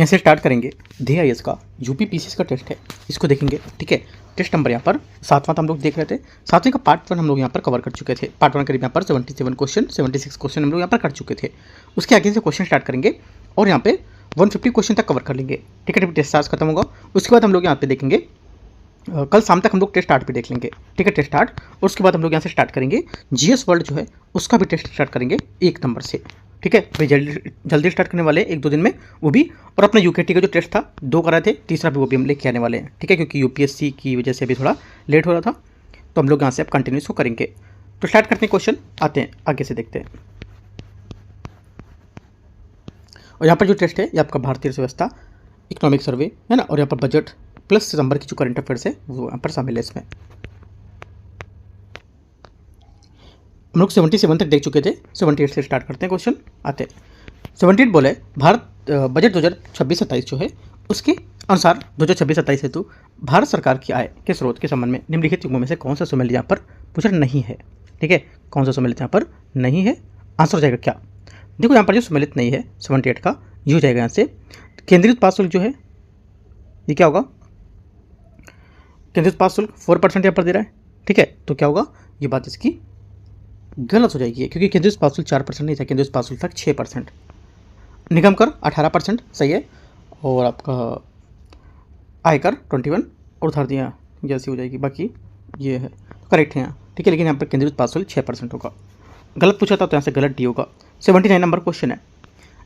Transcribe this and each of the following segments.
यहाँ से स्टार्ट करेंगे। DIS का UPPCS का टेस्ट है, इसको देखेंगे। ठीक है, टेस्ट नंबर यहाँ पर 7वां हम लोग देख रहे थे। 7वें का पार्ट 1 हम लोग यहाँ पर कवर कर चुके थे। पार्ट 1 करीब यहाँ पर 77 क्वेश्चन 76 क्वेश्चन हम लोग यहाँ पर कर चुके थे। उसके आगे से क्वेश्चन स्टार्ट करेंगे और यहाँ पे 150 क्वेश्चन तक कवर कर लेंगे। ठीक है, टेस्ट चार्ज खत्म होगा। उसके बाद हम लोग यहाँ पे देखेंगे, कल शाम तक हम लोग टेस्ट स्टार्ट भी देख लेंगे। ठीक है, टेस्ट स्टार्ट। और उसके बाद हम लोग यहाँ से स्टार्ट करेंगे GS वर्ल्ड जो है उसका भी टेस्ट स्टार्ट करेंगे 1 नंबर से। ठीक है, भाई जल्दी स्टार्ट करने वाले 1-2 दिन में वो भी। और अपना UKT का जो टेस्ट था 2 कराए थे, तीसरा भी वो भी हम लेके आने वाले हैं। ठीक है, क्योंकि UPSC की वजह से अभी थोड़ा लेट हो रहा था, तो हम लोग यहाँ से अब कंटिन्यूस को करेंगे। तो स्टार्ट करते हैं, क्वेश्चन आते हैं, आगे से देखते हैं। और यहाँ पर जो टेस्ट है ये आपका भारतीय अर्थव्यवस्था इकोनॉमिक सर्वे है ना, और यहाँ पर बजट प्लस सितंबर की जो करंट अफेयर्स है वो यहाँ पर शामिल है। इसमें हम लोग 77 तक देख चुके थे। 78 से स्टार्ट करते हैं, क्वेश्चन आते हैं। 78 बोले भारत बजट 2026-27 जो है उसके अनुसार 2026-27 हेतु भारत सरकार की आय के स्रोत के संबंध में निम्नलिखित युग्मों में से कौन सा सम्मिलित यहाँ पर पूछा नहीं है। ठीक है, कौन सा सम्मिलित यहाँ पर नहीं है, आंसर हो जाएगा क्या। देखो यहाँ पर जो सम्मिलित नहीं है 78 का, ये हो जाएगा यहाँ से केंद्रीय उत्पाद शुल्क जो है, ये क्या होगा, केंद्रीय उत्पाद शुल्क 4% यहाँ पर दे रहा है। ठीक है, तो क्या होगा, ये बात इसकी गलत हो जाएगी, क्योंकि केंद्रीय उत्पाद शुल्क 4% नहीं था, केंद्रीय उत्पाद शुल्क था 6%। निगम कर 18% सही है, और आपका आयकर 21 और उधार दिया जैसी हो जाएगी, बाकी ये है करेक्ट है यहाँ। ठीक है, लेकिन यहाँ पर केंद्रीय उत्पाद शुल्क 6% होगा। गलत पूछा था तो यहाँ से गलत डी होगा। 79 नंबर क्वेश्चन है,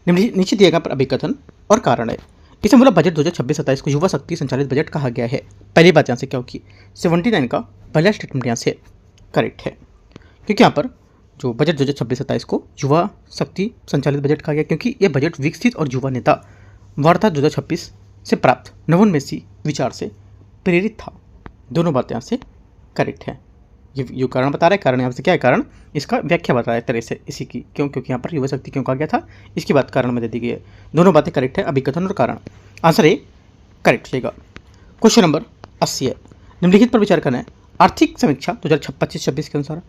नीचे दिए गए पर अभिकथन और कारण है। इसे बोला बजट 2026-27 को युवा शक्ति संचालित बजट कहा गया है। पहली बात यहाँ से क्या होगी, 79 का पहला स्टेटमेंट यहाँ से करेक्ट है, क्योंकि यहाँ पर जो बजट 2026-27 को युवा शक्ति संचालित बजट कहा गया, क्योंकि यह बजट विकसित और युवा नेता वार्ता 2026 से प्राप्त नवोन्मेषी विचार से प्रेरित था। दोनों बातें यहाँ से करेक्ट है। ये कारण बता रहा है, कारण यहाँ से क्या है, कारण इसका व्याख्या बता रहा है तरह से इसी की, क्यों, क्योंकि यहाँ पर युवा शक्ति क्यों कहा गया था, इसकी बात कारण में दे दी गई है। दोनों बातें करेक्ट है, अभिकथन और कारण। आंसर ए करेक्ट रहेगा। क्वेश्चन नंबर 80 है, निम्नलिखित पर विचार करना है। आर्थिक समीक्षा 2025-26 के अनुसार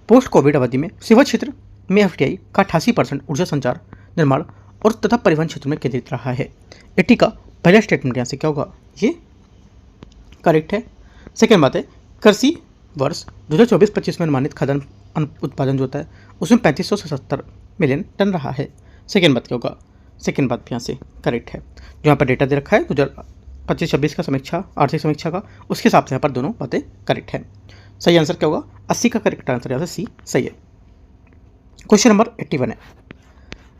पोस्ट कोविड अवधि में सेवा क्षेत्र में FDI का 88% ऊर्जा संचार, निर्माण और तथा परिवहन क्षेत्र में केंद्रित रहा है। 80 का पहला स्टेटमेंट यहाँ से क्या होगा, ये करेक्ट है। सेकेंड बात है, कृषि वर्ष 2024-25 में अनुमानित खाद्यान्न उत्पादन जो होता है उसमें 3570 मिलियन टन रहा है। सेकेंड बात क्या होगा, सेकेंड बात भी यहाँ से करेक्ट है। जो यहाँ पर डेटा दे रखा है 2025-26 का समीक्षा, आर्थिक समीक्षा का, उसके हिसाब से यहाँ पर दोनों बातें करेक्ट है। सही आंसर क्या होगा, 80 का करेक्ट आंसर यहाँ से सी सही है। क्वेश्चन नंबर 81 है,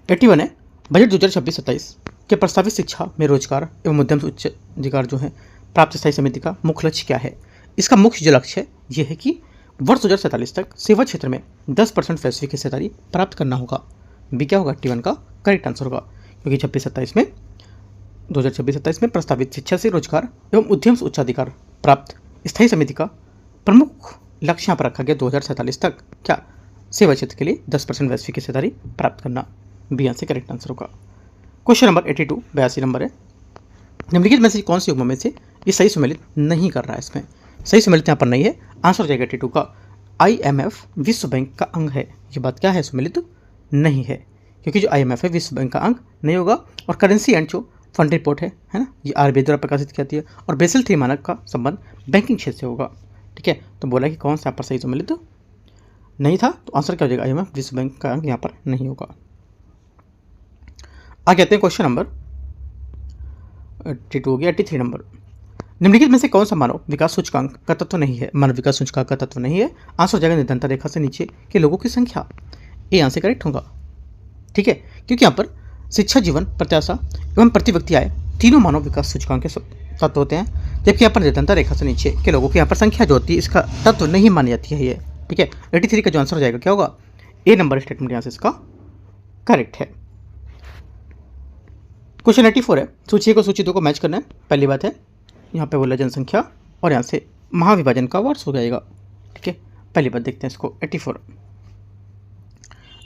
81 है, बजट 2026-27 के प्रस्तावित शिक्षा में रोजगार एवं मध्यम उच्च अधिकार जो है प्राप्त स्थायी समिति का मुख्य लक्ष्य क्या है। इसका मुख्य जो लक्ष्य है ये है कि वर्ष 2047 तक सेवा क्षेत्र में 10% वैश्विक हिस्सेदारी प्राप्त करना होगा। बी क्या होगा, 81 का करेक्ट आंसर होगा, क्योंकि 2026-27 में प्रस्तावित शिक्षा से रोजगार एवं उद्यम से उच्चाधिकार प्राप्त स्थायी समिति का प्रमुख लक्ष्य यहाँ पर रखा गया 2047 तक क्या, सेवा क्षेत्र के लिए 10% वैश्विक हिस्सेदारी प्राप्त करना। बी यहाँ से करेक्ट आंसर होगा। क्वेश्चन नंबर 82 82 नंबर है, निम्नलिखित में से कौन से युग्मों में से ये सही सम्मिलित नहीं कर रहा है। इसमें सही सम्मिलित यहाँ पर नहीं है, आंसर हो जाएगा 82 का IMF विश्व बैंक का अंग है। ये बात क्या है, सम्मिलित नहीं है, क्योंकि जो IMF है विश्व बैंक का अंग नहीं होगा। और करेंसी एंड जो फंड रिपोर्ट है ना, ये RBI द्वारा प्रकाशित की जाती है, और बेसल 3 मानक का संबंध बैंकिंग क्षेत्र से होगा। ठीक है, तो बोला कि कौन सा यहाँ पर सही सम्मिलित नहीं था, तो आंसर क्या हो जाएगा, IMF विश्व बैंक का अंग यहाँ पर नहीं होगा। आगे आते हैं क्वेश्चन नंबर 82 हो गया। 83 नंबर, निम्नलिखित में से कौन सा मानव विकास सूचकांक का तत्व नहीं है। मानव विकास सूचकांक का तत्व नहीं है, आंसर हो जाएगा निर्धनता रेखा से नीचे के लोगों की संख्या। ये आंसर करेक्ट होगा। ठीक है, क्योंकि यहाँ पर शिक्षा, जीवन प्रत्याशा एवं प्रति व्यक्ति आय तीनों मानव विकास सूचकांक के तत्व होते हैं, जबकि यहाँ पर निर्धनता रेखा से नीचे के लोगों की यहाँ पर संख्या जो होती है इसका तत्व नहीं मानी जाती है ये। ठीक है, 83 का जो आंसर हो जाएगा क्या होगा, ए नंबर स्टेटमेंट यहाँ से इसका करेक्ट है। क्वेश्चन 84 है, सूची को सूची 2 को मैच करना है। पहली बात है यहाँ पे बोला जनसंख्या, और यहाँ से महाविभाजन का वर्ष हो जाएगा। ठीक है, पहली बात देखते हैं इसको। 84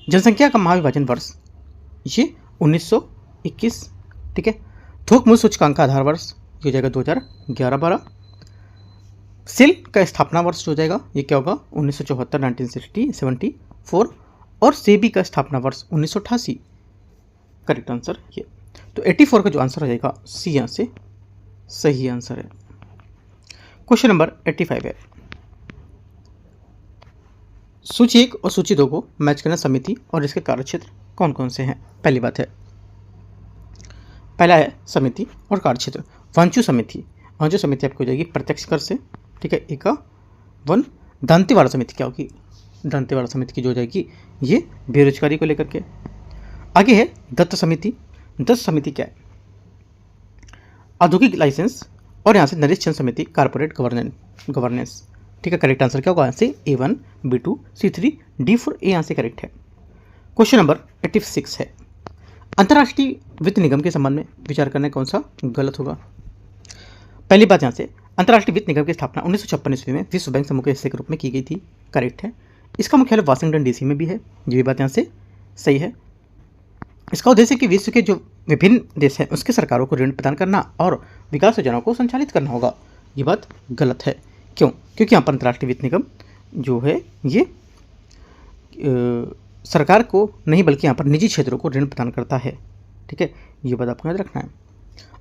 जनसंख्या का महाविभाजन वर्ष ये 1921। ठीक है, थोक मूल्य सूचकांक का आधार वर्ष ये हो जाएगा 2011-12। सेल का स्थापना वर्ष हो जाएगा, ये क्या होगा 1974 1974। और सेबी का स्थापना वर्ष 1988। करेक्ट आंसर ये तो 84 का जो आंसर हो जाएगा सी यहाँ से सही आंसर है। क्वेश्चन नंबर 85 है, सूची 1 और सूची 2 को मैच करना समिति और इसके कार्यक्षेत्र कौन कौन से हैं। पहली बात है, पहला है समिति और कार्यक्षेत्र। वांचू समिति आपको हो जाएगी प्रत्यक्ष कर से, ठीक है, एक 1। दांतेवाड़ा समिति क्या होगी, दांतेवाड़ा समिति की जो हो जाएगी ये बेरोजगारी को लेकर के। आगे है दत्त समिति। दत्त समिति क्या है, औद्योगिक लाइसेंस। और यहाँ से नरेश चंद समिति कारपोरेट गवर्नेंस, ठीक है। करेक्ट आंसर क्या होगा, यहाँ से A1 B2 C3 D4 ए यहाँ से करेक्ट है। क्वेश्चन नंबर 86 है, अंतर्राष्ट्रीय वित्त निगम के संबंध में विचार करना कौन सा गलत होगा। पहली बात यहाँ से, अंतर्राष्ट्रीय वित्त निगम की स्थापना 1956 ईस्वी में विश्व बैंक समूह के हिस्से के रूप में की गई थी, करेक्ट है। इसका मुख्यालय वाशिंगटन DC में भी है, ये भी बात यहाँ से सही है। इसका उद्देश्य कि विश्व के जो विभिन्न देश हैं उसके सरकारों को ऋण प्रदान करना और विकास योजनाओं को संचालित करना होगा, ये बात गलत है। क्यों, क्योंकि यहाँ पर अंतर्राष्ट्रीय वित्त निगम जो है ये सरकार को नहीं बल्कि यहाँ पर निजी क्षेत्रों को ऋण प्रदान करता है, ठीक है, ये बात आपको याद रखना है।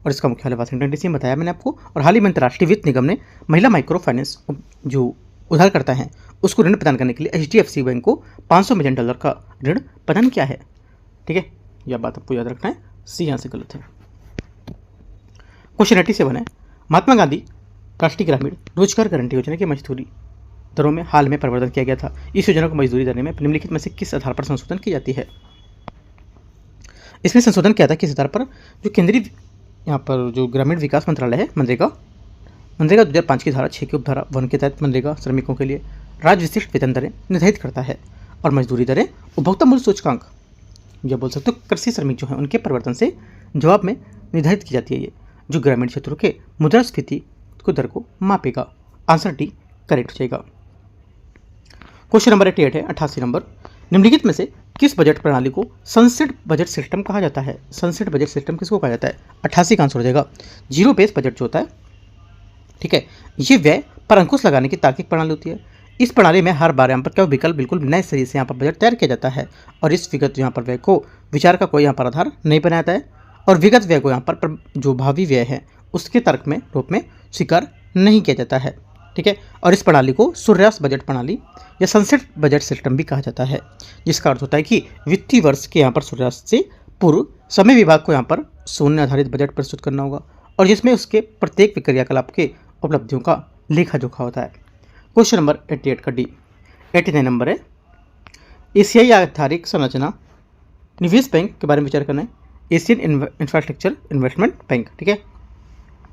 और इसका मुख्यालय वाशिंगटन DC में बताया मैंने आपको। और हाल ही में अंतर्राष्ट्रीय वित्त निगम ने महिला माइक्रो फाइनेंस जो उधारकर्ता हैं उसको ऋण प्रदान करने के लिए HDFC बैंक को $500 मिलियन का ऋण प्रदान किया है, ठीक है, यह बात आपको याद रखना है। सी यहाँ से गलत है। क्वेश्चन 87 है, महात्मा गांधी राष्ट्रीय ग्रामीण रोजगार गारंटी योजना की मजदूरी दरों में हाल में परिवर्तन किया गया था। इस योजना को मजदूरी देने में निम्नलिखित में से किस आधार पर संशोधन की जाती है। इसमें संशोधन किया था किस आधार पर, जो केंद्रीय यहाँ पर जो ग्रामीण विकास मंत्रालय है मनरेगा 2005 की धारा 6 की उपधारा 1 के तहत मनरेगा श्रमिकों के लिए राज्य विशिष्ट वेतन दरें निर्धारित करता है और मजदूरी दरें उपभोक्ता मूल्य सूचकांक या बोल सकते हो कृषि श्रमिक जो है उनके परिवर्तन से जवाब में निर्धारित की जाती है, ये जो ग्रामीण क्षेत्रों के मुद्रास्फीति को दर को मापेगा। आंसर डी करेक्ट हो जाएगा। क्वेश्चन नंबर 88 है, 88 नंबर, निम्नलिखित में से किस बजट प्रणाली को सनसेट बजट सिस्टम कहा जाता है। सनसेट बजट सिस्टम किसको कहा जाता है, 88 का आंसर हो जाएगा। जीरो बेस बजट जो होता है, ठीक है, ये व्यय पर अंकुश लगाने की तार्किक प्रणाली होती है। इस प्रणाली में हर बार यहाँ पर क्या विकल्प बिल्कुल नए सिरे से यहाँ पर बजट तैयार किया जाता है और इस विगत यहाँ पर व्यय को विचार का कोई यहाँ पर आधार नहीं बनाया जाता है और विगत व्यय को यहाँ पर जो भावी व्यय है उसके तर्क में रूप में स्वीकार नहीं किया जाता है, ठीक है। और इस प्रणाली को सूर्यास्त बजट प्रणाली या सनसेट बजट सिस्टम भी कहा जाता है, जिसका अर्थ होता है कि वित्तीय वर्ष के यहाँ पर सूर्यास्त से पूर्व समय विभाग को यहाँ पर शून्य आधारित बजट प्रस्तुत करना होगा और जिसमें उसके प्रत्येक क्रियाकलाप के उपलब्धियों का लेखा जोखा होता है। क्वेश्चन नंबर 88 का डी। 89 नंबर है, एशियाई आधारिक संरचना निवेश बैंक के बारे में विचार करना है। एशियन इंफ्रास्ट्रक्चर इन्वेस्टमेंट बैंक, ठीक है,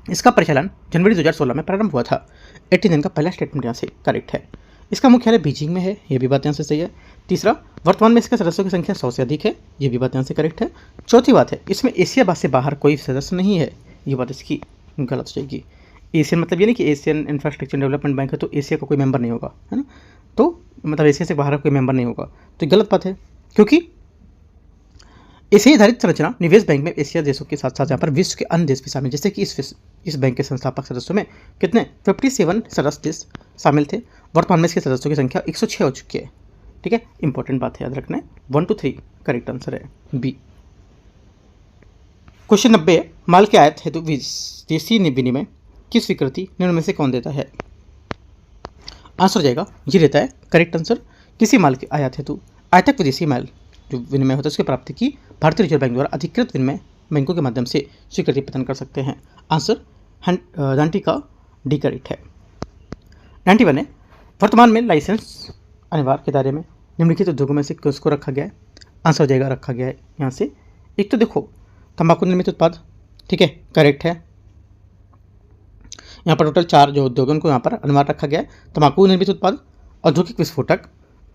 इसका परिचालन जनवरी 2016 में प्रारंभ हुआ था। 89 का पहला स्टेटमेंट यहाँ से करेक्ट है। इसका मुख्यालय बीजिंग में है, ये भी बात यहाँ से सही है। तीसरा, वर्तमान में इसके सदस्यों की संख्या 100 से अधिक है, ये भी बात यहाँ से करेक्ट है। चौथी बात है, इसमें एशिया से बाहर कोई सदस्य नहीं है, ये बात इसकी गलत हो जाएगी। एशियन मतलब ये नहीं कि एशियन इंफ्रास्ट्रक्चर डेवलपमेंट बैंक है तो एशिया का कोई मेंबर नहीं होगा, है ना, तो मतलब एशिया से बाहर कोई मेंबर नहीं होगा, तो गलत बात है क्योंकि एशियाई आधारित संरचना निवेश बैंक में एशिया देशों के साथ साथ यहाँ पर विश्व के अन्य देश भी शामिल, जैसे कि इस बैंक के संस्थापक सदस्यों में कितने 57 सदस्य देश शामिल थे। वर्तमान में इसके सदस्यों की संख्या 106 हो चुकी है, ठीक है, इंपॉर्टेंट बात है याद रखना है। 1 to 3 करेक्ट आंसर है बी। क्वेश्चन 90, माल के आयात हेतु विदेशी विनिमय की स्वीकृति निम्न में से कौन देता है। आंसर हो जाएगा ये रहता है करेक्ट आंसर। किसी माल के आयात हेतु आयातक विदेशी माल जो विनिमय होता है उसकी प्राप्ति की भारतीय रिजर्व बैंक द्वारा अधिकृत विनिमय बैंकों के माध्यम से स्वीकृति प्रदान कर सकते हैं। आंसर 90 का डी करेक्ट है। 91 है, वर्तमान में लाइसेंस अनिवार्य के दायरे में निम्नलिखित उद्योगों में से किसको रखा गया है। आंसर हो जाएगा रखा गया है यहाँ से, एक तो देखो तंबाकू निर्मित उत्पाद, ठीक है, करेक्ट है। यहाँ पर टोटल 4 जो उद्योग हैं उनको यहाँ पर अनिवार्य रखा गया है। तंबाकू निर्मित उत्पाद, औद्योगिक विस्फोटक,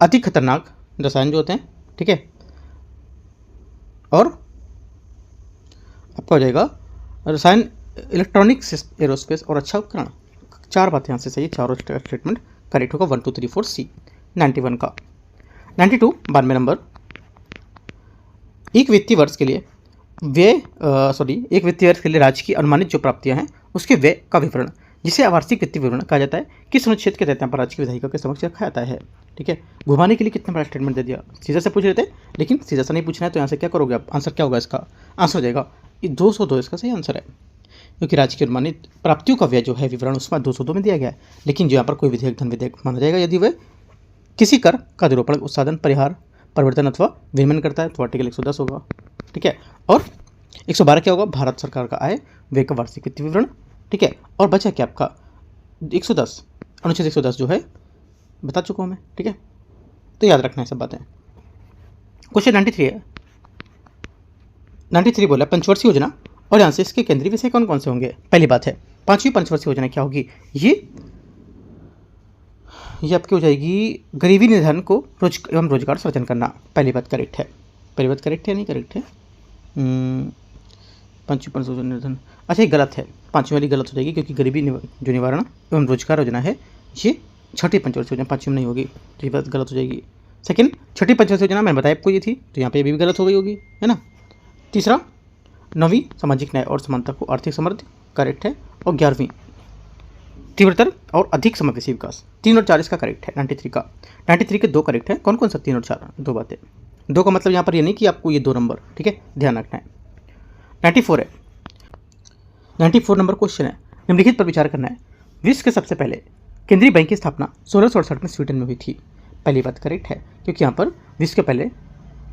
अति खतरनाक रसायन जो होते हैं, ठीक है, और आपका हो जाएगा रसायन, इलेक्ट्रॉनिक्स, एरोस्पेस और अच्छा उपकरण। 4 बातें यहाँ से सही, चारों स्टेटमेंट करेक्ट होगा। 1 2 3 4 सी। 91 का 92 92 नंबर, एक वित्तीय वर्ष के लिए राज्य की अनुमानित जो प्राप्तियां हैं उसके व्यय का विवरण, जिसे आवार्षिक वित्तीय विवरण कहा जाता है, किस अनुच्छेद के तहत यहाँ पर राज्य की विधायिका के समक्ष रखा जाता है, ठीक है। घुमाने के लिए कितना बड़ा स्टेटमेंट दे दिया, सीधा से पूछ रहे थे लेकिन सीधा से नहीं पूछना है, तो यहाँ से क्या करोगे आप, आंसर क्या होगा इसका, आंसर हो जाएगा ये 202 इसका सही आंसर है, क्योंकि राज्य की अनुमानित प्राप्तियों का व्यय जो है विवरण उसमें 202 में दिया गया है। लेकिन जो यहाँ पर कोई विधेयक धन विधेयक माना जाएगा यदि वह किसी कर का निरूपण उत्साधन परिहार परिवर्तन अथवा विनिमय करता है तो आर्टिकल 110 होगा। ठीक है, और 112 क्या होगा, भारत सरकार का आय व्यय का वार्षिक वित्तीय विवरण। ठीक है, और बचा क्या आपका 110, अनुच्छेद 110 जो है बता चुका हूँ मैं। ठीक है, तो याद रखना है सब बातें। क्वेश्चन 93 है, 93 बोला पंचवर्षीय योजना और यहाँ से इसके केंद्रीय विषय कौन कौन से होंगे। पहली बात है पांचवी पंचवर्षीय योजना क्या होगी, ये आपकी हो जाएगी गरीबी निधन को एवं रोजगार सृजन करना। पहली बात करेक्ट है, पहली बात करेक्ट है नहीं करेक्ट है, पांचवी पंचवर्षीय निधन, अच्छा ये गलत है, पांचवी वाली गलत हो जाएगी क्योंकि गरीबी जो निवारण एवं रोजगार योजना है ये छठी पंचवर्षीय योजना, पांचवी में नहीं होगी तो ये बात गलत हो जाएगी। सेकंड, छठी पंचवर्षीय योजना मैंने बताया आपको ये थी तो यहाँ पे भी गलत हो गई होगी, है ना। तीसरा, नवीं सामाजिक न्याय और समानता को आर्थिक समृद्धि करेक्ट है, और 11वीं तीव्रतर और अधिक समावेशी विकास, 3 और 4 इसका करेक्ट है 93 का। 93 के 2 करेक्ट है, कौन कौन सा 3 और 4, 2 बातें। 2 का मतलब यहाँ पर ये नहीं कि आपको ये 2 नंबर, ठीक है, ध्यान रखना है। 94 है, 94 नंबर क्वेश्चन है, निम्नलिखित पर विचार करना है। विश्व के सबसे पहले केंद्रीय बैंक की स्थापना 1668 में स्वीडन में हुई थी। पहली बात करेक्ट है क्योंकि यहाँ पर विश्व के पहले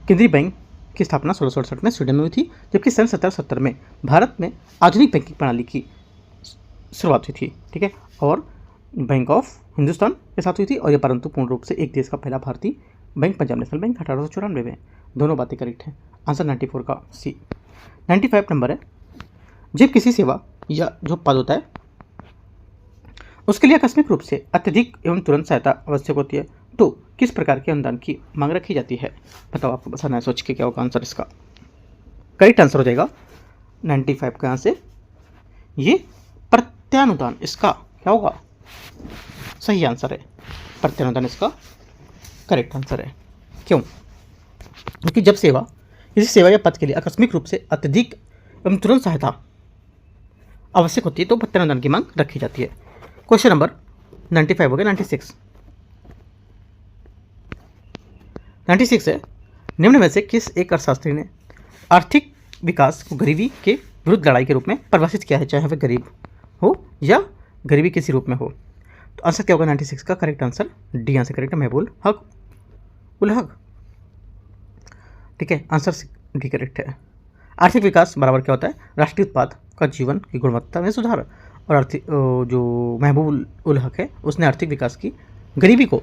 केंद्रीय बैंक की स्थापना 1668 में स्वीडन में हुई थी, जबकि सन 1770 में भारत में आधुनिक बैंकिंग प्रणाली की शुरुआत हुई थी। ठीक है, और बैंक ऑफ हिंदुस्तान के साथ हुई थी, और यह परंतु पूर्ण रूप से एक देश का पहला भारतीय बैंक पंजाब नेशनल बैंक 1894 में। दोनों बातें करेक्ट हैं, आंसर 94 का सी। 95 नंबर है, जब किसी सेवा या जो पद होता है उसके लिए आकस्मिक रूप से अत्यधिक एवं तुरंत सहायता आवश्यक होती है तो किस प्रकार के अनुदान की मांग रखी जाती है। बताओ, आपको बताना है, सोच के क्या होगा आंसर इसका। करेक्ट आंसर हो जाएगा 95 का यहाँ से ये प्रत्यानुदान, इसका क्या होगा, सही आंसर है प्रत्यानुदान, इसका करेक्ट आंसर है। क्यों, क्योंकि जब सेवा किसी सेवा या पद के लिए आकस्मिक रूप से अत्यधिक एवं तुरंत सहायता आवश्यक होती है तो प्रत्यानुदान की मांग रखी जाती है। क्वेश्चन नंबर 95 हो गया। 96 है, निम्न में से किस एक अर्थशास्त्री ने आर्थिक विकास को गरीबी के विरुद्ध लड़ाई के रूप में परिभाषित किया है, चाहे वह गरीब हो या गरीबी किसी रूप में हो। तो आंसर क्या होगा 96 का correct answer D answer correct है, महबूब हक उल हक। ठीक है, आंसर डी करेक्ट है। आर्थिक विकास बराबर क्या होता है, राष्ट्रीय उत्पाद का जीवन की गुणवत्ता में सुधार, और आर्थिक जो महबूब उल हक है उसने आर्थिक विकास की गरीबी को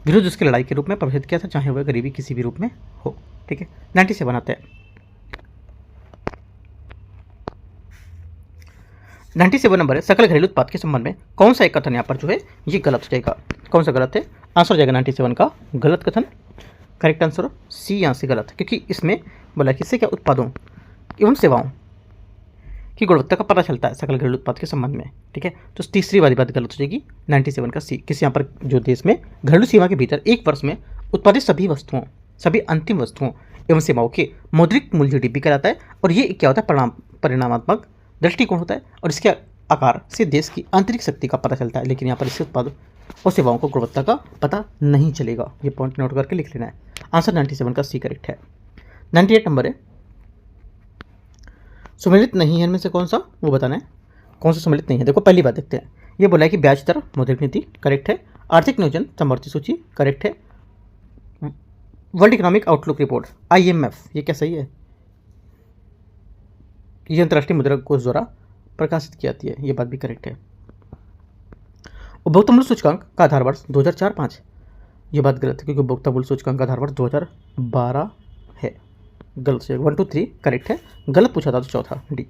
विरुद्ध उसकी लड़ाई के रूप में परिभाषित किया था, चाहे वह गरीबी किसी भी रूप में हो। ठीक है, 97 आते हैं। 97 नंबर है, सकल घरेलू उत्पाद के संबंध में कौन सा एक कथन यहाँ पर जो है ये गलत हो जाएगा। कौन सा गलत है, आंसर हो जाएगा 97 का गलत कथन, करेक्ट आंसर सी यहाँ से गलत है, क्योंकि इसमें बोला कि इससे क्या उत्पादों एवं सेवाओं की गुणवत्ता का पता चलता है सकल घरेलू उत्पाद के संबंध में। ठीक है, तो तीसरी वाली बात गलत हो जाएगी 97 का सी। किसी यहाँ पर जो देश में घरेलू सीमा के भीतर एक वर्ष में उत्पादित सभी वस्तुओं, सभी अंतिम वस्तुओं एवं सेवाओं के मौद्रिक मूल्य जीडीपी कहलाता है, और ये क्या होता है, परिणामात्मक दृष्टिकोण होता है, और इसके आकार से देश की आंतरिक शक्ति का पता चलता है। लेकिन यहाँ पर इससे उत्पादों और सेवाओं को गुणवत्ता का पता नहीं चलेगा, ये पॉइंट नोट करके लिख लेना है। आंसर 97 का सी करेक्ट है। 98 नंबर है, सुमेलित नहीं है इनमें से कौन सा, वो बताना है कौन सा सुमेलित नहीं है। देखो पहली बात देखते हैं, ये बोला है कि ब्याज दर मौद्रिक नीति करेक्ट है, आर्थिक नियोजन समवर्ती सूची करेक्ट है, world economic outlook report IMF ये क्या सही है, ये अंतर्राष्ट्रीय मुद्रा कोष द्वारा प्रकाशित की जाती है, ये बात भी करेक्ट है। उपभोक्ता मूल्य सूचकांक का आधार वर्ष 2004-5 ये बात गलत है, क्योंकि उपभोक्ता मूल्य सूचकांक का आधार वर्ष 2012 है, गलत से 1 2 3 करेक्ट है, गलत पूछा था तो चौथा डी।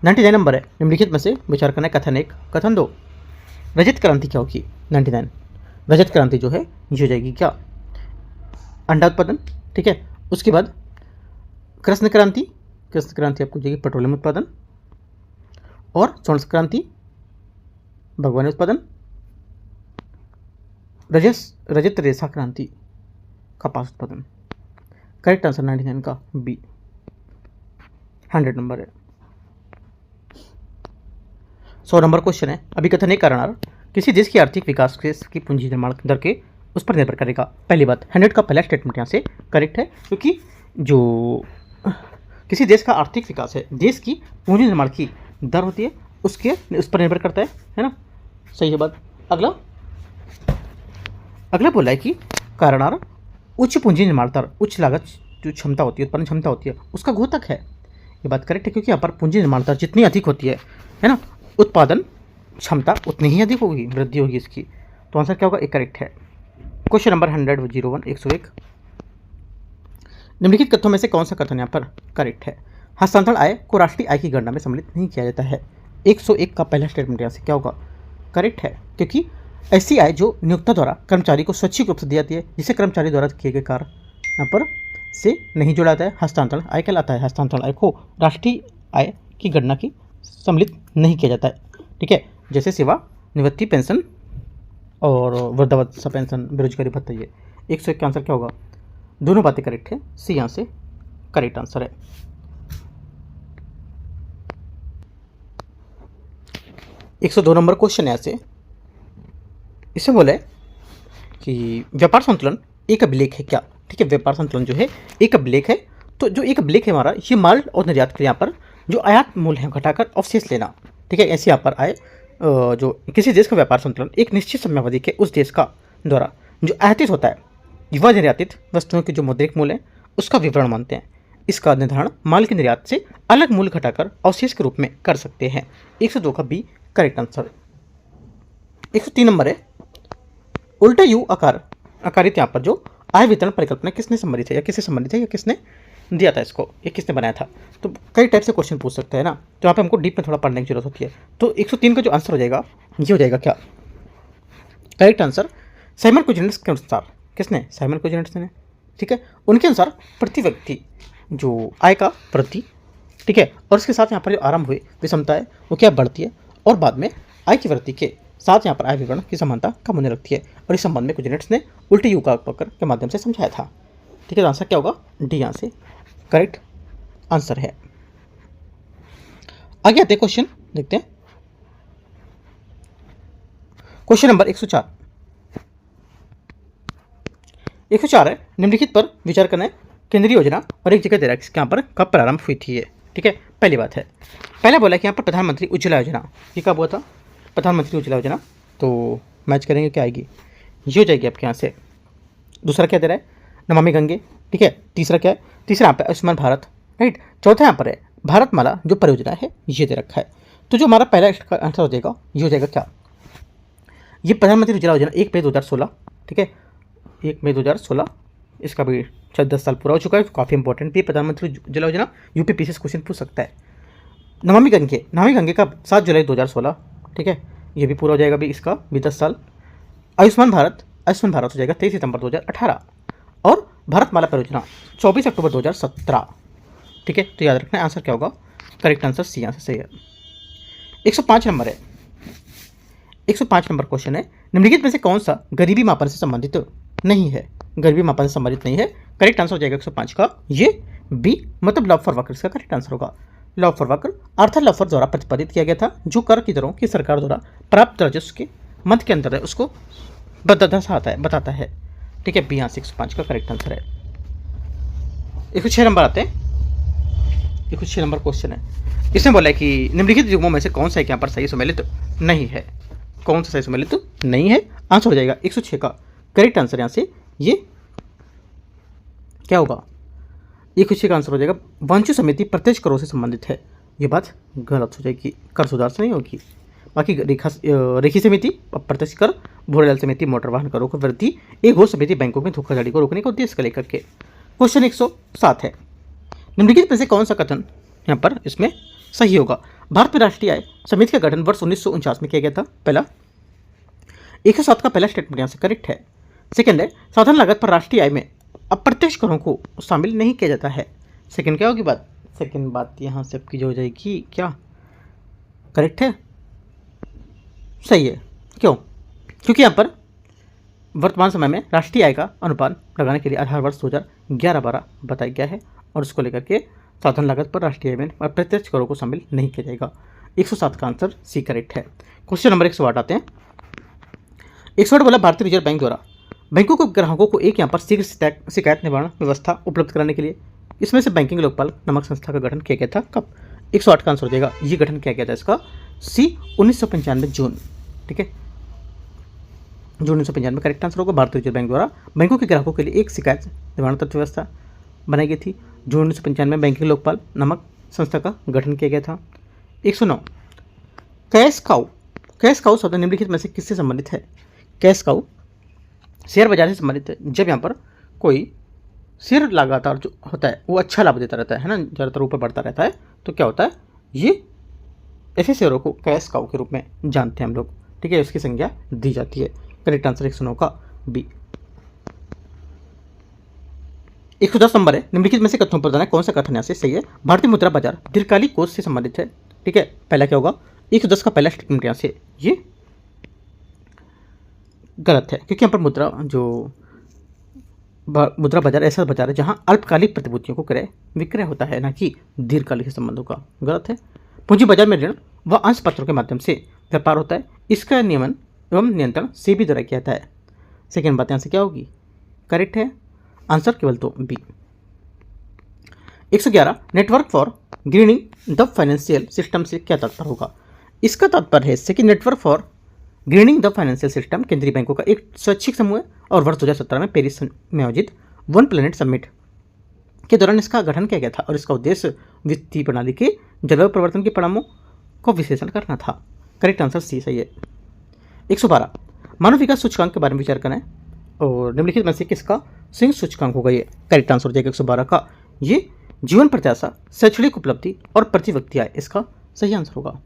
99 नंबर है, निम्नलिखित में से विचार करना है, कथन 1 कथन 2, रजत क्रांति क्या होगी। 99 रजत क्रांति जो है ये हो जाएगी क्या, अंडा उत्पादन। ठीक है, उसके बाद कृष्ण क्रांति, कृष्ण क्रांति आपको जाएगी पेट्रोलियम उत्पादन, और स्वर्ण क्रांति बागवानी उत्पादन, रजत रेशा क्रांति कपास उत्पादन। करेक्ट आंसर 99 का बी। 100 नंबर है। 100 नंबर क्वेश्चन है, अभिकथन एक कारण किसी देश की आर्थिक विकास की पूंजी निर्माण दर के उस पर निर्भर करेगा। पहली बात 100 का पहला स्टेटमेंट यहाँ से करेक्ट है, क्योंकि जो किसी देश का आर्थिक विकास है, देश की पूंजी निर्माण की दर होती है, उस पर निर्भर करता है ना। सही है बात। अगला अगला बोला है कि कारणार उच्च पूंजी निर्माण दर, उच्च लागत जो क्षमता होती है, उत्पादन क्षमता होती है, उसका घोतक है। ये बात करेक्ट है, क्योंकि यहाँ पर पूंजी निर्माण दर जितनी अधिक होती है ना, उत्पादन क्षमता उतनी ही अधिक होगी, वृद्धि होगी इसकी। तो आंसर क्या होगा? एक करेक्ट है। क्वेश्चन नंबर 101 निम्नलिखित कथनों में से कौन सा कथन यहाँ पर करेक्ट है? हस्तांतरण आय को राष्ट्रीय आय की गणना में सम्मिलित नहीं किया जाता है। 101 का पहला स्टेटमेंट यहाँ से क्या होगा? करेक्ट है, क्योंकि ऐसी आय जो नियोक्ता द्वारा कर्मचारी को स्वैच्छिक रूप से दी जाती है, जिसे कर्मचारी द्वारा किए गए कार्य यहाँ पर से नहीं जोड़ा जाता है, हस्तांतरण आय कहलाता है। हस्तांतरण आय को राष्ट्रीय आय की गणना की सम्मिलित नहीं किया जाता है। ठीक है, जैसे सेवा निवृत्ति पेंशन और वृद्धावस्था पेंशन, बेरोजगारी भत्ता। ये 101 का आंसर क्या होगा? दोनों बातें करेक्ट है, सी यहाँ से करेक्ट आंसर है। 102 नंबर क्वेश्चन है ऐसे, इसमें बोला है कि व्यापार संतुलन एक अभिलेख है क्या? ठीक है, व्यापार संतुलन जो है एक अभिलेख है। तो जो एक अभिलेख है हमारा, ये माल और निर्यात के यहाँ पर जो आयात मूल्य है घटाकर अवशेष लेना। ठीक है, ऐसे यहाँ पर आए जो किसी देश का व्यापार संतुलन एक निश्चित समयावधि के उस देश का द्वारा जो आयातित होता है व निर्यातित वस्तुओं के जो मौद्रिक मूल्य है उसका विवरण मानते हैं। इसका निर्धारण माल के निर्यात से अलग मूल्य घटाकर अवशेष के रूप में कर सकते हैं। 102 का बी करेक्ट आंसर। 103 नंबर है, उल्टा यू आकार आकारित यहाँ पर जो आय वितरण परिकल्पना किसने संबंधित है या किससे संबंधित है या किसने दिया था इसको, ये किसने बनाया था? तो कई टाइप से क्वेश्चन पूछ सकते हैं ना, तो यहाँ पे हमको डीप में थोड़ा पढ़ने की जरूरत होती है। तो 103 का जो आंसर हो जाएगा ये हो जाएगा क्या? करेक्ट आंसर साइमन कोजेनेट्स के अनुसार। किसने? साइमन कोजेनेट्स ने। ठीक है, उनके अनुसार प्रति व्यक्ति जो आय का वृद्धि, ठीक है, और उसके साथ यहाँ पर जो आरंभ हुई विषमता है वो क्या बढ़ती है, और बाद में आय की वृद्धि के साथ यहाँ पर आय विवरण की समानता कम होने लगती है। और इस संबंध में कोजेनेट्स ने उल्टे यू का पकड़ के माध्यम से समझाया था। ठीक है, तो आंसर क्या होगा? डी यहाँ से करेक्ट आंसर है। आगे आते हैं क्वेश्चन, देखते हैं क्वेश्चन नंबर 104। 104 है, निम्नलिखित पर विचार करना है। केंद्रीय योजना और एक जगह दे रहा है यहाँ पर कब प्रारंभ हुई थी ये। ठीक है, पहली बात है, पहले बोला कि यहाँ पर प्रधानमंत्री उज्ज्वला योजना, ये कब हुआ था? प्रधानमंत्री उज्ज्वला योजना, तो मैच करेंगे क्या आएगी? ये हो जाएगी आपके यहाँ से। दूसरा क्या दे रहा है? नमामि गंगे। ठीक है, तीसरा क्या है? तीसरा यहाँ पे आयुष्मान भारत, राइट। चौथा यहाँ पर है भारतमाला जो परियोजना है, ये दे रखा है। तो जो हमारा पहला आंसर हो जाएगा ये हो जाएगा क्या? ये प्रधानमंत्री उज्ज्वला योजना 1 मई 2016। ठीक है, 1 मई 2016, इसका भी 10 साल पूरा हो चुका है, काफ़ी इंपॉर्टेंट भी प्रधानमंत्री उज्ज्वला योजना। यूपी पीसीएस क्वेश्चन पूछ सकता है। नमामि गंगे का 7 जुलाई 2016। ठीक है, ये भी पूरा हो जाएगा, भी इसका भी 10 साल। आयुष्मान भारत हो जाएगा 23 सितंबर 2018। और भारतमाला परियोजना 24 अक्टूबर 2017। ठीक है, तो याद रखना आंसर क्या होगा? करेक्ट आंसर सी आंसर सही है। 105 नंबर है, 105 नंबर क्वेश्चन है, निम्नलिखित में से कौन सा गरीबी मापन से संबंधित नहीं है? गरीबी मापन से संबंधित नहीं है, करेक्ट आंसर हो जाएगा 105 का ये बी, मतलब लव फॉर वर्कर, इसका करेक्ट आंसर होगा। लव फॉर वर्कर आर्थर लफर द्वारा प्रतिपादित किया गया था, जो कर की दरों की सरकार द्वारा प्राप्त राजस्व के मध्य के अंतर है उसको बताता है। ठीक है, बी यहाँ से 105 का करेक्ट आंसर है। 106 नंबर आते हैं, 106 नंबर क्वेश्चन है, इसमें बोला है कि निम्नलिखित युग्मों में से कौन सा एक यहाँ पर सही सम्मिलित नहीं है? कौन सा सही सम्मिलित नहीं है? आंसर हो जाएगा 106 का करेक्ट आंसर यहाँ से ये क्या होगा? 106 का आंसर हो जाएगा वांछित समिति प्रत्यक्ष करों से संबंधित है। ये बात गलत हो जाएगी, कर सुधार से नहीं होगी। बाकी रेखी समिति अप्रत्यक्ष कर, भूरेल समिति मोटर वाहन करों की वृद्धि, एक और समिति बैंकों में धोखाधड़ी को रोकने का उद्देश्य को लेकर के। क्वेश्चन 107 है, निम्नलिखित में से कौन सा कथन यहाँ पर इसमें सही होगा? भारत में राष्ट्रीय आय समिति का गठन वर्ष 1949 में किया गया था। पहला 107 का पहला स्टेटमेंट यहाँ से करेक्ट है। सेकेंड है, साधारण लागत पर राष्ट्रीय आय में अप्रत्यक्ष करों को शामिल नहीं किया जाता है। सेकेंड क्या होगी बात? सेकेंड बात यहाँ से आपकी जो हो जाएगी क्या? करेक्ट है, सही है। क्यों? क्योंकि यहाँ पर वर्तमान समय में राष्ट्रीय आय का अनुपात लगाने के लिए आधार वर्ष 2011-12 बताया गया है, और उसको लेकर के साधन लागत पर राष्ट्रीय आय में अप्रत्यक्ष करों को शामिल नहीं किया जाएगा। 107 का आंसर सी करेक्ट है। क्वेश्चन नंबर 108 आते हैं। 108 बोला भारतीय रिजर्व बैंक द्वारा बैंकों को ग्राहकों को एक यहाँ पर शीघ्र शिकायत निवारण व्यवस्था उपलब्ध कराने के लिए इसमें से बैंकिंग लोकपाल नामक संस्था का गठन किया गया था कब? 108 का आंसर हो जाएगा। ये गठन किया गया था इसका सी 1995 जून, ठीक है, जून 1995 करेक्ट आंसर होगा। भारतीय रिजर्व बैंक द्वारा बैंकों के ग्राहकों के लिए एक शिकायत निवारण तंत्र व्यवस्था बनाई गई थी। जून 1995 में बैंकिंग लोकपाल नामक संस्था का गठन किया गया था। 109 कैश काउ। कैश काउ शब्द निम्नलिखित में से किससे संबंधित है? कैश काउ शेयर बाजार से संबंधित है। जब यहाँ पर कोई शेयर लगातार जो होता है वो अच्छा लाभ देता रहता है ना, ज़्यादातर ऊपर बढ़ता रहता है, तो क्या होता है, ये ऐसे शेयरों को कैश काउ के रूप में जानते हैं हम लोग, ठीक है, उसकी संज्ञा दी जाती है। करेक्ट आंसर 109 का बी। 110 नंबर है, निम्नलिखित में से कथनों पर बताना कौन सा कथन यहाँ से सही है? भारतीय मुद्रा बाजार दीर्घकालिक कोष से संबंधित है, ठीक है, पहला क्या होगा? 110 का पहला स्टेटमेंट यहाँ से ये गलत है, क्योंकि यहाँ पर मुद्रा बाजार ऐसा बाजार है जहां अल्पकालिक प्रतिभूतियों को क्रय विक्रय होता है, ना कि दीर्घकालिक संबंधों का। गलत है। पूंजी बाजार में ऋण व अंश पत्रों के माध्यम से व्यापार होता है, इसका नियमन एवं नियंत्रण सेबी द्वारा किया जाता है। सेकेंड बात यहाँ से क्या होगी? करेक्ट है, आंसर केवल तो B. 111 network for greening the financial system से क्या तात्पर्य होगा? इसका तात्पर्य है इससे कि network for greening the financial system केंद्रीय बैंकों का एक स्वैच्छिक समूह है और वर्ष 2017 में पेरिस में आयोजित वन प्लेनेट समिट के दौरान इसका गठन किया गया था और इसका उद्देश्य वित्तीय प्रणाली के जलवायु परिवर्तन के परिणामों को विश्लेषण करना था। करेक्ट आंसर सी सही है। 112 मानव विकास सूचकांक के बारे में विचार करना है और निम्नलिखित में से किसका संयुक्त सूचकांक होगा? ये करेक्ट आंसर हो जाएगा 112 का। ये जीवन प्रत्याशा, शैक्षणिक उपलब्धि और प्रति व्यक्ति आय इसका सही आंसर होगा।